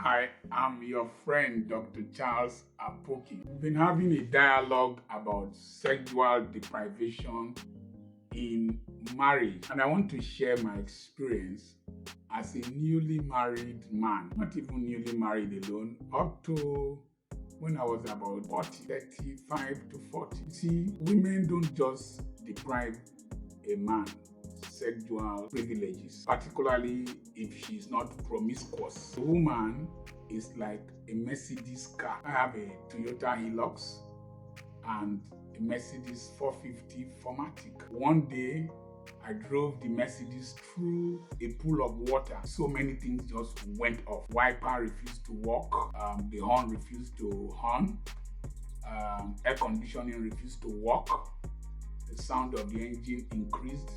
I am your friend, Dr. Charles Apoki. We've been having a dialogue about sexual deprivation in marriage, and I want to share my experience as a newly married man, not even newly married alone, up to when I was about 40, 35 to 40. You see, women don't just deprive a man sexual privileges, particularly if she's not promiscuous. A woman is like a Mercedes car. I have a Toyota Hilux and a Mercedes 450 Formatic. One day, I drove the Mercedes through a pool of water. So many things just went off. Wiper refused to work. The horn refused to horn. Air conditioning refused to work. The sound of the engine increased.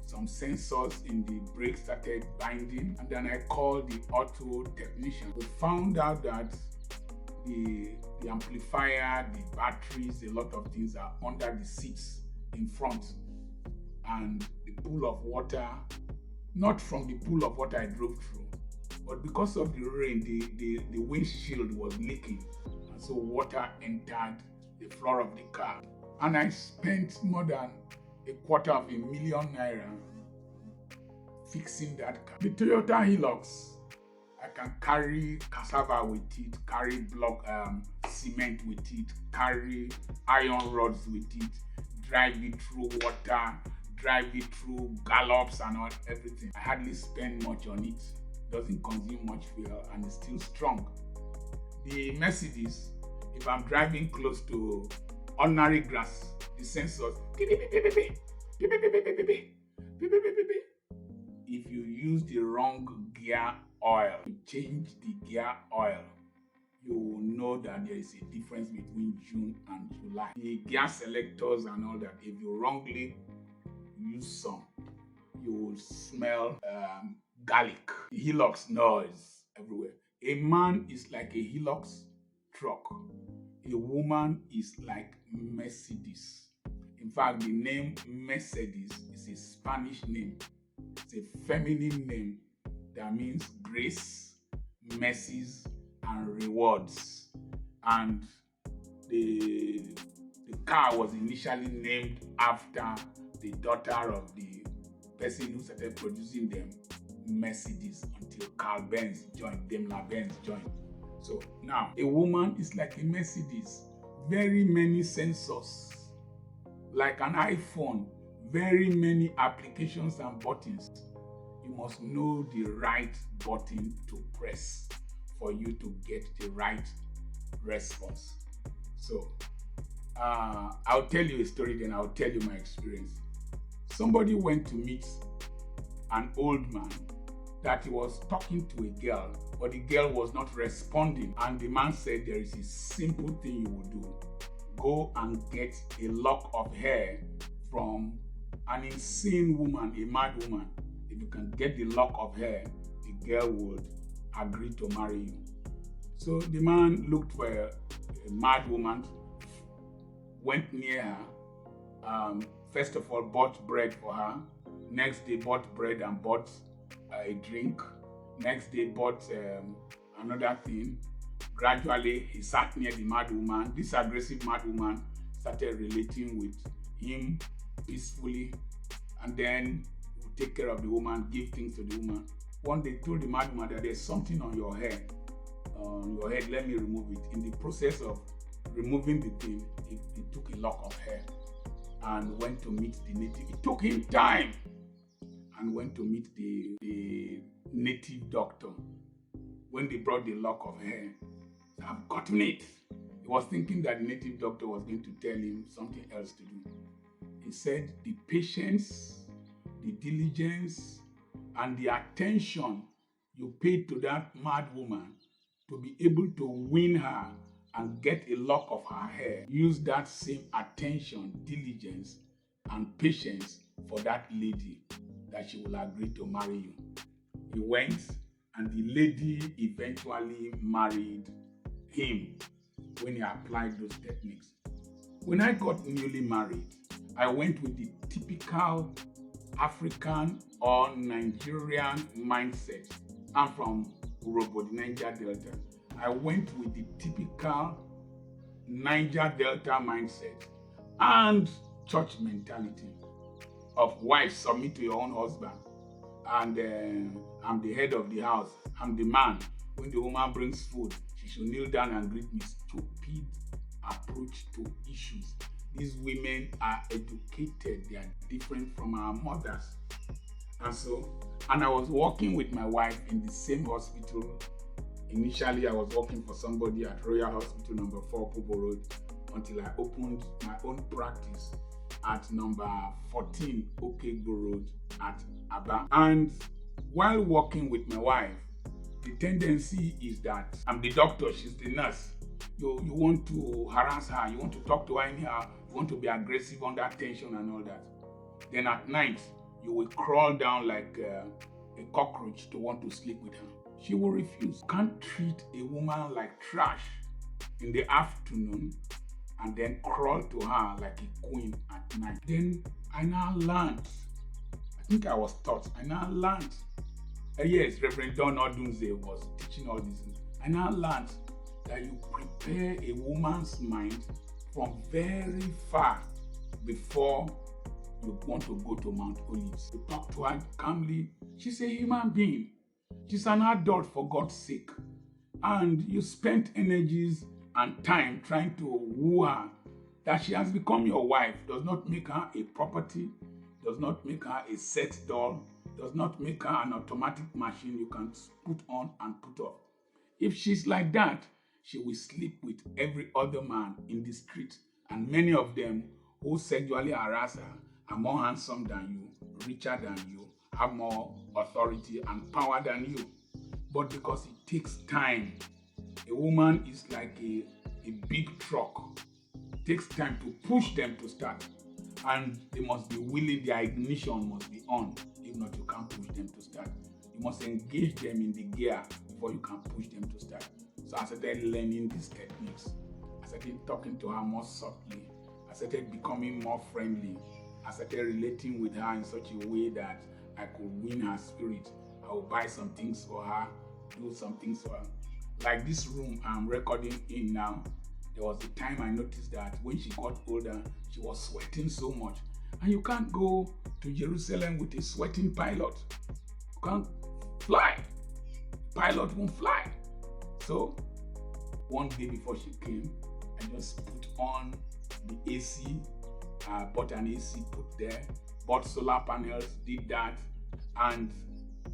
Some sensors in the brake started binding, and then I called the auto technician. We found out that the amplifier, the batteries, a lot of things are under the seats in front, and the pool of water, not from the pool of water I drove through, but because of the rain, the windshield was leaking, and so water entered the floor of the car. And I spent more than £250,000 fixing that car. The Toyota Hilux, I can carry cassava with it, carry block cement with it, carry iron rods with it, drive it through water, drive it through gallops and all everything. I hardly spend much on it. Doesn't consume much fuel and it's still strong. The Mercedes, if I'm driving close to ordinary grass, the sensors, if you use the wrong gear oil, you change the gear oil, you will know that there is a difference between June and July. The gear selectors and all that, if you wrongly use some, you will smell garlic. The Hilux noise everywhere. A man is like a Hilux truck. A woman is like Mercedes. In fact, the name Mercedes is a Spanish name. It's a feminine name that means grace, mercies, and rewards. And the car was initially named after the daughter of the person who started producing them, Mercedes, until Carl Benz joined, Daimler-Benz joined. So now, a woman is like a Mercedes. Very many sensors, like an iPhone, very many applications and buttons. You must know the right button to press for you to get the right response. So, I'll tell you a story, then I'll tell you my experience. Somebody went to meet an old man that he was talking to a girl, but the girl was not responding. And the man said, there is a simple thing you will do. Go and get a lock of hair from an insane woman, a mad woman. If you can get the lock of hair, the girl would agree to marry you. So the man looked for a mad woman, went near her, first of all bought bread for her, next day bought bread and bought a drink, next day bought another thing. Gradually, he sat near the mad woman. This aggressive mad woman started relating with him peacefully, and then he would take care of the woman, give things to the woman. One day, told the mad woman that there's something on your head. Let me remove it. In the process of removing the thing, he took a lock of hair and went to meet the native. It took him time and went to meet the native doctor. When they brought the lock of hair, I've gotten it. He was thinking that the native doctor was going to tell him something else to do. He said the patience, the diligence, and the attention you paid to that mad woman to be able to win her and get a lock of her hair, use that same attention, diligence, and patience for that lady that she will agree to marry you. He went, and the lady eventually married him when he applied those techniques. When I got newly married, I went with the typical African or Nigerian mindset. I'm from Urobo, the Niger Delta. I went with the typical Niger Delta mindset and church mentality of wife submit to your own husband. And I'm the head of the house. I'm the man. When the woman brings food, she should kneel down and greet me. Stupid approach to issues. These women are educated. They are different from our mothers. And I was working with my wife in the same hospital. Initially, I was working for somebody at Royal Hospital number 4 Fable Road until I opened my own practice at number 14 Okegbo Road at Aba. And while working with my wife, the tendency is that I'm the doctor, she's the nurse. You want to harass her, you want to talk to her anyhow, you want to be aggressive under tension and all that. Then at night, you will crawl down like a cockroach to want to sleep with her. She will refuse. You can't treat a woman like trash in the afternoon and then crawl to her like a queen at night. Then I now learned, I think I was taught, yes, Reverend Don Odunze was teaching all these things. I now learned that you prepare a woman's mind from very far before you want to go to Mount Olives. You talk to her calmly. She's a human being. She's an adult, for God's sake. And you spent energies and time trying to woo her. That she has become your wife does not make her a property, does not make her a sex doll, does not make her an automatic machine you can put on and put off. If she's like that, she will sleep with every other man in the street. And many of them who sexually harass her are more handsome than you, richer than you, have more authority and power than you. But because it takes time, a woman is like a big truck. It takes time to push them to start. And they must be willing, their ignition must be on. If not, you can't push them to start. You must engage them in the gear before you can push them to start. So I started learning these techniques. I started talking to her more softly. I started becoming more friendly. I started relating with her in such a way that I could win her spirit. I would buy some things for her, do some things for her. Like this room I'm recording in now, there was a time I noticed that when she got older, she was sweating so much. And you can't go to Jerusalem with a sweating pilot. You can't fly. The pilot won't fly. So one day before she came, I just put on the AC, bought an AC, put there, bought solar panels, did that. And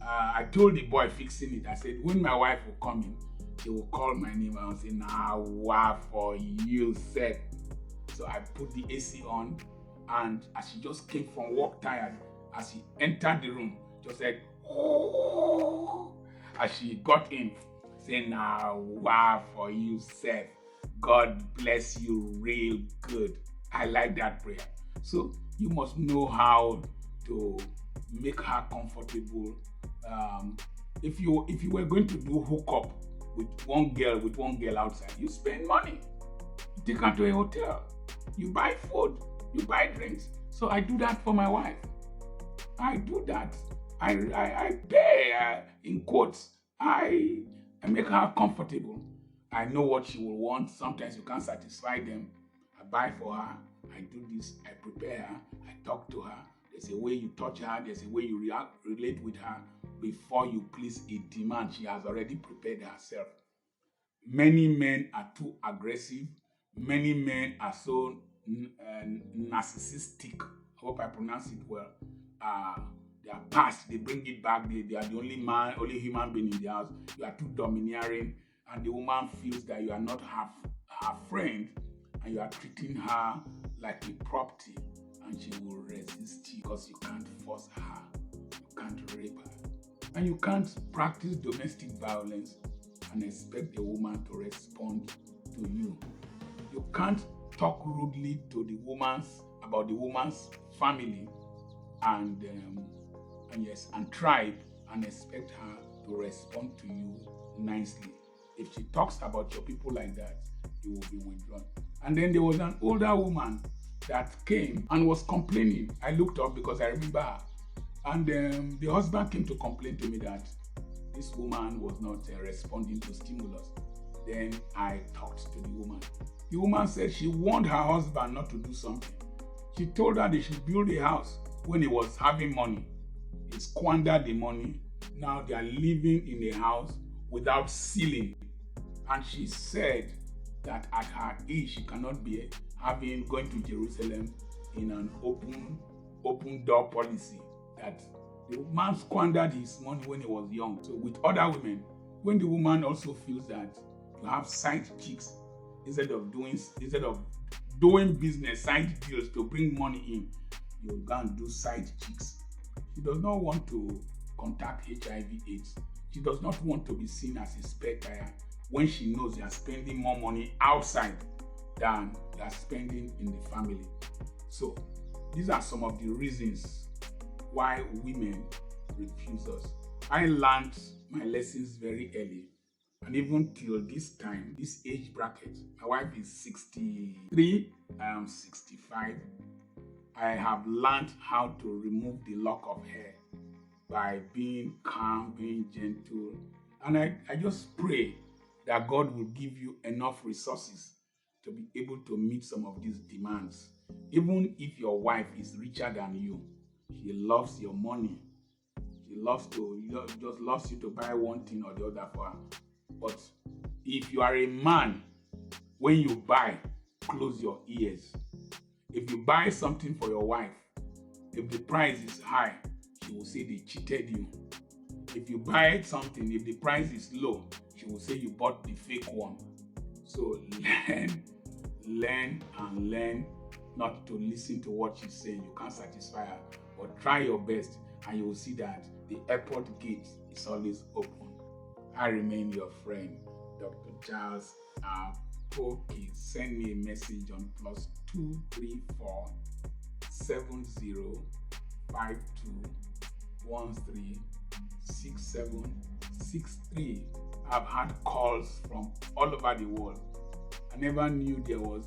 I told the boy fixing it, I said, when my wife will come in, she will call my name and say, "Nah, what for you said." So I put the AC on, and as she just came from work tired, as she entered the room, just said, "Oh." As she got in, saying, "Nah, what for you said. God bless you real good." I like that prayer. So you must know how to make her comfortable. If you were going to do hookup with one girl outside, you spend money. You take her to a hotel. You buy food. You buy drinks. So I do that for my wife. I do that. I pay, in quotes. I make her comfortable. I know what she will want. Sometimes you can't satisfy them. I buy for her. I do this. I prepare her. I talk to her. There's a way you touch her. There's a way you relate with her before you place a demand. She has already prepared herself. Many men are too aggressive. Many men are so narcissistic. I hope I pronounce it well. They are past. They bring it back. They are the only human being in the house. You are too domineering, and the woman feels that you are not her friend, and you are treating her like a property, and she will resist you because you can't force her, you can't rape her, and you can't practice domestic violence and expect the woman to respond to you. You can't talk rudely to about the woman's family and tribe and expect her to respond to you nicely. If she talks about your people like that, you will be withdrawn. And then there was an older woman that came and was complaining. I looked up because I remember her. And the husband came to complain to me that this woman was not responding to stimulus. Then I talked to the woman. The woman said she warned her husband not to do something. She told her they should build a house when he was having money. He squandered the money. Now they are living in a house without ceiling. And she said that at her age, she cannot be going to Jerusalem in an open door policy, that the man squandered his money when he was young. So with other women, when the woman also feels that to have side chicks instead of doing business, side deals to bring money in, you go and do side chicks. She does not want to contact HIV/AIDS. She does not want to be seen as a spare tire when she knows you are spending more money outside than you are spending in the family. So these are some of the reasons why women refuse us. I learned my lessons very early, and even till this time, this age bracket, my wife is 63, I am 65. I have learned how to remove the lock of hair by being calm, being gentle. And I just pray that God will give you enough resources to be able to meet some of these demands. Even if your wife is richer than you, she loves your money. She just loves you to buy one thing or the other for her. But if you are a man, when you buy, close your ears. If you buy something for your wife, if the price is high, she will say they cheated you. If you buy something, if the price is low, she will say you bought the fake one. So learn not to listen to what she's saying. You can't satisfy her, but try your best and you will see that the airport gate is always open. I remain your friend, Dr. Charles Apoki. Send me a message on +234 7052 13 6763. I've had calls from all over the world. I never knew there were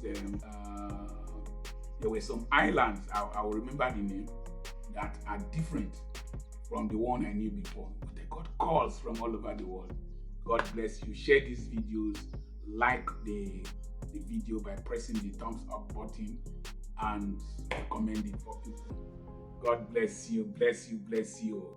some islands, I will remember the name, that are different from the one I knew before. But I got calls from all over the world. God bless you. Share these videos, like the video by pressing the thumbs up button, and recommend it for people. God bless you, bless you, bless you.